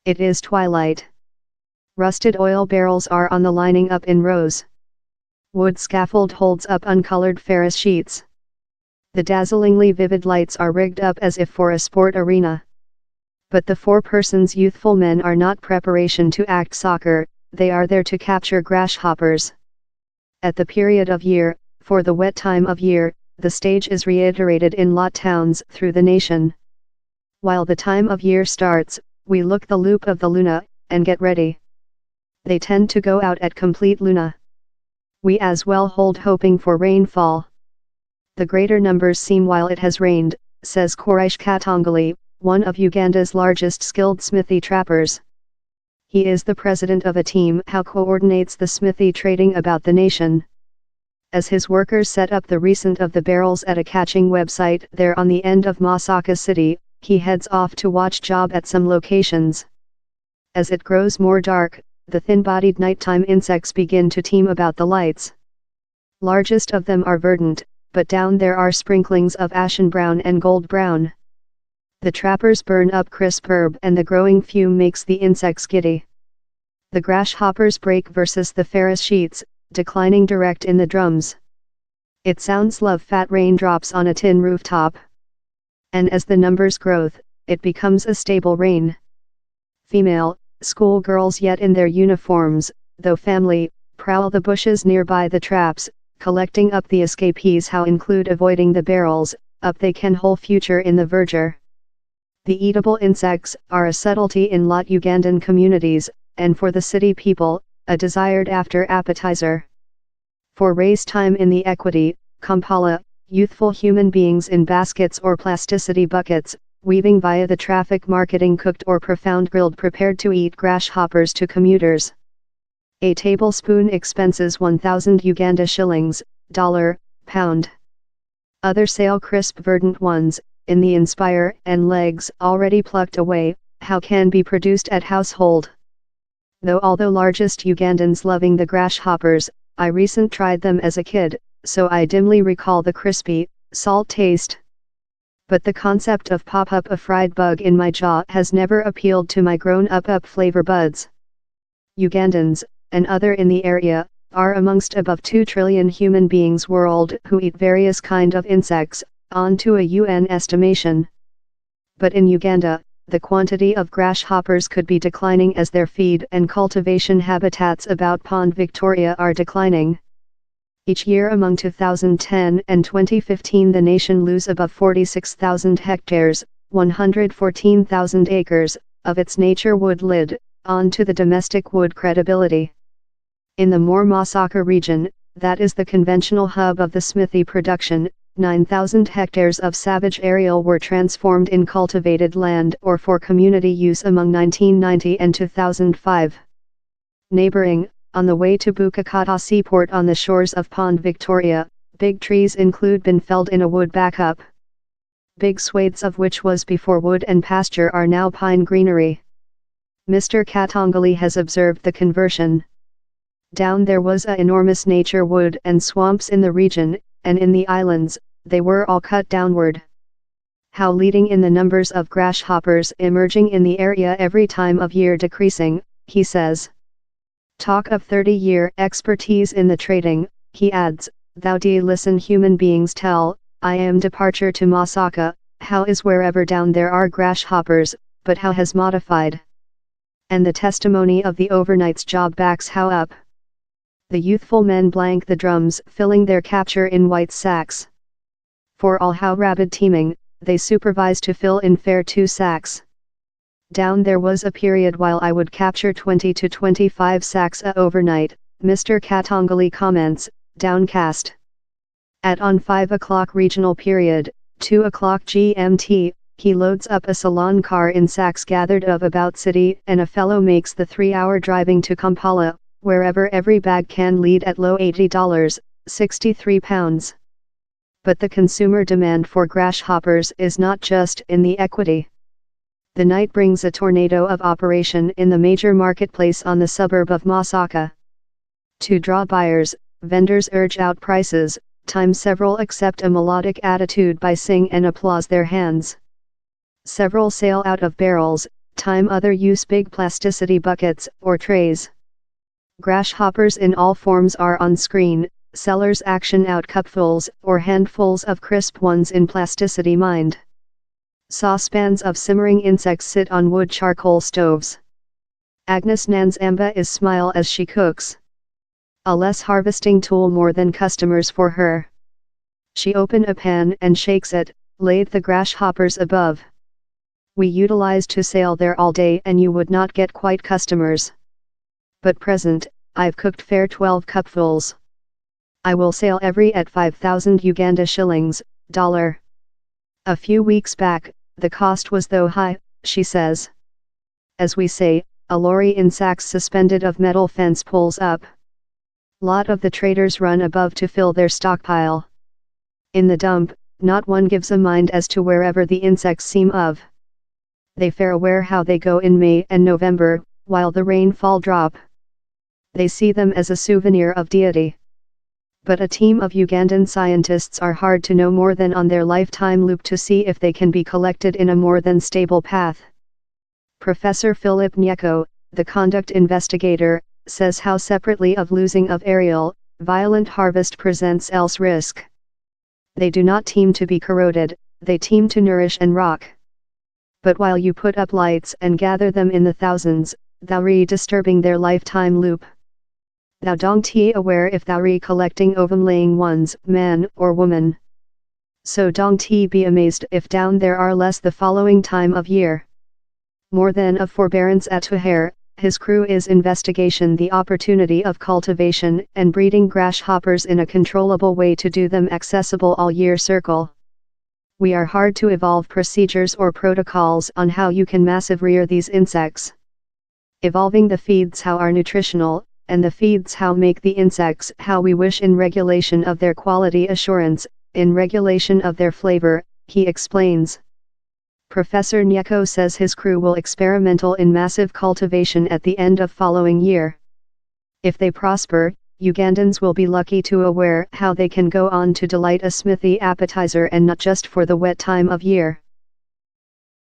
It is twilight. Rusted oil barrels are on the lining up in rows. Wood scaffold holds up uncolored ferrous sheets. The dazzlingly vivid lights are rigged up as if for a sport arena. But the 4 persons youthful men are not preparation to act soccer, they are there to capture grasshoppers. At the period of year, for the wet time of year, the stage is reiterated in lot towns through the nation. While the time of year starts, we look the loop of the luna, and get ready. They tend to go out at complete luna. We as well hold hoping for rainfall. The greater numbers seem while it has rained, says Koresh Katangali, one of Uganda's largest skilled smithy trappers. He is the president of a team who coordinates the smithy trading about the nation. As his workers set up the recent of the barrels at a catching website there on the end of Masaka City, he heads off to watch job at some locations. As it grows more dark, the thin-bodied nighttime insects begin to teem about the lights. Largest of them are verdant, but down there are sprinklings of ashen brown and gold brown. The trappers burn up crisp herb and the growing fume makes the insects giddy. The grasshoppers break versus the ferrous sheets, declining direct in the drums. It sounds love fat raindrops on a tin rooftop. And as the numbers growth, it becomes a stable rain. Female, schoolgirls yet in their uniforms, though family, prowl the bushes nearby the traps, collecting up the escapees how include avoiding the barrels, up they can whole future in the verdure. The eatable insects are a subtlety in lot Ugandan communities, and for the city people, a desired after appetizer. For race time in the equity, Kampala, youthful human beings in baskets or plasticity buckets, weaving via the traffic marketing cooked or profound grilled prepared to eat grasshoppers to commuters. A tablespoon expenses 1,000 Uganda shillings, dollar, pound. Other sale crisp verdant ones, in the inspire and legs already plucked away, how can be produced at household. Although largest Ugandans loving the grasshoppers, I recent tried them as a kid, so I dimly recall the crispy, salt taste. But the concept of pop-up a fried bug in my jaw has never appealed to my grown-up flavor buds. Ugandans, and other in the area, are amongst above 2 trillion human beings world who eat various kind of insects, on to a UN estimation. But in Uganda, the quantity of grasshoppers could be declining as their feed and cultivation habitats about Pond Victoria are declining. Each year among 2010 and 2015 the nation lose above 46,000 hectares, 114,000 acres, of its nature wood lid, on to the domestic wood credibility. In the more Masaka region, that is the conventional hub of the smithy production, 9,000 hectares of savage areal were transformed in cultivated land or for community use among 1990 and 2005. Neighboring, on the way to Bukakata Seaport on the shores of Pond Victoria, big trees include been felled in a wood backup. Big swathes of which was before wood and pasture are now pine greenery. Mr. Katangali has observed the conversion. Down there was a enormous nature wood and swamps in the region, and in the islands, they were all cut downward. How leading in the numbers of grasshoppers emerging in the area every time of year decreasing, he says. Talk of 30-year expertise in the trading, he adds, thou do listen human beings tell, I am departure to Masaka, how is wherever down there are grasshoppers, but how has modified. And the testimony of the overnight's job backs how up. The youthful men blank the drums filling their capture in white sacks. For all how rabid teeming, they supervise to fill in fair 2 sacks. Down there was a period while I would capture 20 to 25 sacks a overnight, Mr. Katangali comments, downcast. At on 5 o'clock regional period, 2 o'clock GMT, he loads up a salon car in sacks gathered of about city and a fellow makes the 3-hour driving to Kampala, wherever every bag can lead at low $80, 63 pounds. But the consumer demand for grasshoppers is not just in the equity. The night brings a tornado of operation in the major marketplace on the suburb of Masaka. To draw buyers, vendors urge out prices, time several accept a melodic attitude by sing and applause their hands. Several sail out of barrels, time other use big plasticity buckets or trays. Grasshoppers in all forms are on screen, sellers action out cupfuls or handfuls of crisp ones in plasticity mind. Saucepans of simmering insects sit on wood charcoal stoves. Agnes Nanzamba is smile as she cooks. A less harvesting tool more than customers for her. She open a pan and shakes it, lathe the grasshoppers above. We utilize to sail there all day and you would not get quite customers. But present, I've cooked fair 12 cupfuls. I will sail every at 5,000 Uganda shillings, $. A few weeks back, the cost was though high, she says. As we say, a lorry in sacks suspended of metal fence pulls up. Lot of the traders run above to fill their stockpile. In the dump, not one gives a mind as to wherever the insects seem of. They fare aware how they go in May and November, while the rainfall drop. They see them as a souvenir of deity. But a team of Ugandan scientists are hard to know more than on their lifetime loop to see if they can be collected in a more than stable path. Professor Philip Nyeko, the conduct investigator, says how separately of losing of aerial, violent harvest presents else risk. They do not teem to be corroded, they teem to nourish and rock. But while you put up lights and gather them in the thousands, thou re-disturbing their lifetime loop. Thou dong te aware if thou re-collecting ovum laying ones, man or woman. So dong te be amazed if down there are less the following time of year. More than of forbearance at Tuhair, his crew is investigation the opportunity of cultivation and breeding grasshoppers in a controllable way to do them accessible all year circle. We are hard to evolve procedures or protocols on how you can massive rear these insects. Evolving the feeds how are nutritional, and the feeds how make the insects how we wish in regulation of their quality assurance, in regulation of their flavor, he explains. Professor Nyeko says his crew will experimental in massive cultivation at the end of following year. If they prosper, Ugandans will be lucky to aware how they can go on to delight a smithy appetizer and not just for the wet time of year.